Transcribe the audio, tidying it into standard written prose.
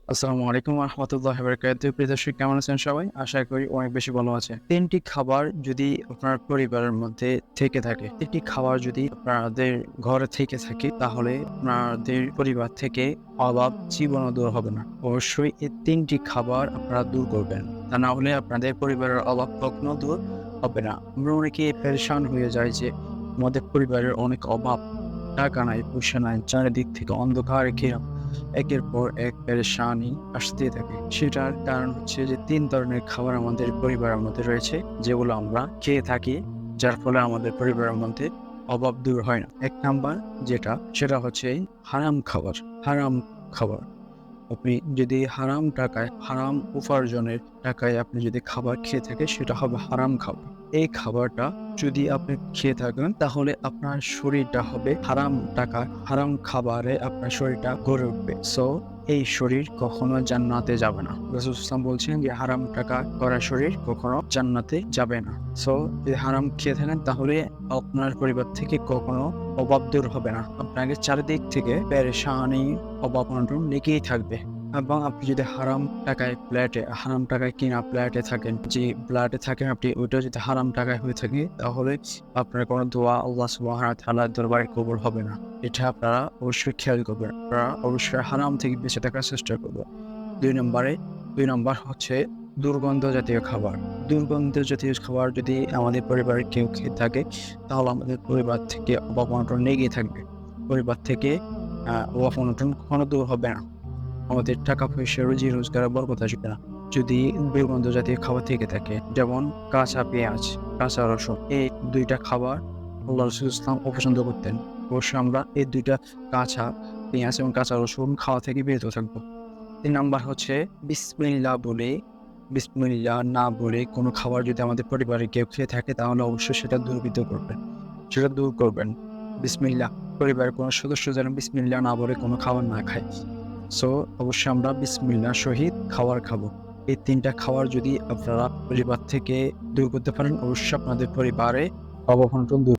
আসসালামু আলাইকুম ওয়া রাহমাতুল্লাহি ওয়া বারাকাতুহু। প্রিয় দর্শক, কেমন আছেন সবাই? আশা করি অনেক বেশি ভালো আছেন। ৩টি খাবার যদি আপনার পরিবারের মধ্যে থেকে থাকে, ৩টি খাবার যদি আপনাদের ঘরে থেকে থাকে, তাহলে আপনাদের পরিবার থেকে অভাব জীবনেও দূর হবে না। অবশ্যই এই ৩টি খাবার আপনারা দূর করবেন। তা না হলে আপনাদের পরিবারের অভাব কখনো দূর হবে না। আমরা অনেকেই পেরেশান হয়ে যাই যে আমাদের পরিবারের অনেক অভাব, টাকা নাই, পয়সা নাই, চারিদিক থেকে অন্ধকার ঘেরা, একের পর এক পেরেশানি আসতেই থাকে। সেটার কারণ হচ্ছে যে ৩ ধরনের খাবার আমাদের পরিবারের মধ্যে রয়েছে, যেগুলো আমরা খেয়ে থাকি, যার ফলে আমাদের পরিবারের মধ্যে অভাব দূর হয় না। ১ নাম্বার সেটা হচ্ছে হারাম খাবার। হারাম খাবার। আপনি যদি হারাম টাকায়, হারাম উপার্জনের টাকায় আপনি যদি খাবার খেয়ে থাকেন, সেটা হবে হারাম খাবার। এই খাবারটা যদি আপনি খেয়ে থাকেন, তাহলে আপনার শরীরটা হবে হারাম টাকা, হারাম খাবারে আপনার শরীরটা গড়ে উঠবে। সো এই শরীর কখনো জান্নাতে যাবে না। রাসূল সাল্লাল্লাহু আলাইহি ওয়াসাল্লাম বলছেন যে হারাম টাকা করা শরীর কখনো জান্নাতে যাবে না। সো যদি হারাম খেয়ে থাকেন, তাহলে আপনার পরিবার থেকে কখনো অভাব দূর হবে না। আপনাকে চারিদিক থেকে পেরেশানি, অভাব-অনটন লেগেই থাকবে। এবং আপনি যদি হারাম টাকায় কিনা ফ্ল্যাটে থাকেন, যে ফ্ল্যাটে থাকেন আপনি, ওইটা যদি হারাম টাকায় হয়ে থাকে, তাহলে আপনার কোনো দোয়া আল্লাহ সুবহানাহু ওয়া তাআলার দরবারে কবুল হবে না। এটা আপনারা অবশ্যই খেয়াল করবেন। আপনারা অবশ্যই হারাম থেকে বেঁচে থাকার চেষ্টা করবেন। ২ নম্বর হচ্ছে দুর্গন্ধ জাতীয় খাবার। দুর্গন্ধ জাতীয় খাবার যদি আমাদের পরিবারের কেউ খেয়ে থাকে, তাহলে আমাদের পরিবার থেকে অভাব-অনটন লেগেই থাকবে। পরিবার থেকে অভাব-অনটন কখনো দূর হবে না। আমাদের টাকা-পয়সা, রুজি-রোজগারে বরকত আসবে না। যদি দুর্গন্ধ জাতীয় খাবার থেকে থাকে, যেমন কাঁচা পেঁয়াজ, কাঁচা রসুন, এই ২ টা খাবার আল্লাহ রাসূল ইসলাম অপছন্দ করতেন। অবশ্যই আমরা এই ২ টা কাঁচা পেঁয়াজ এবং কাঁচা রসুন খাওয়া থেকে বিরত থাকবো। ৩ নাম্বার হচ্ছে বিসমিল্লাহ না বলে কোনো খাবার যদি আমাদের পরিবারে কেউ খেয়ে থাকে, তাহলে অবশ্যই সেটা দূর করবেন। বিসমিল্লাহ, পরিবারের কোনো সদস্য যেন বিসমিল্লাহ না বলে কোনো খাবার না খায়। সো অবশ্যই আমরা বিসমিল্লাহর সহিত খাবার খাবো। এই ৩ টা খাবার যদি আপনারা পরিবার থেকে দূর করতে পারেন, অবশ্যই আপনাদের পরিবারে অভাব-অনটন দূর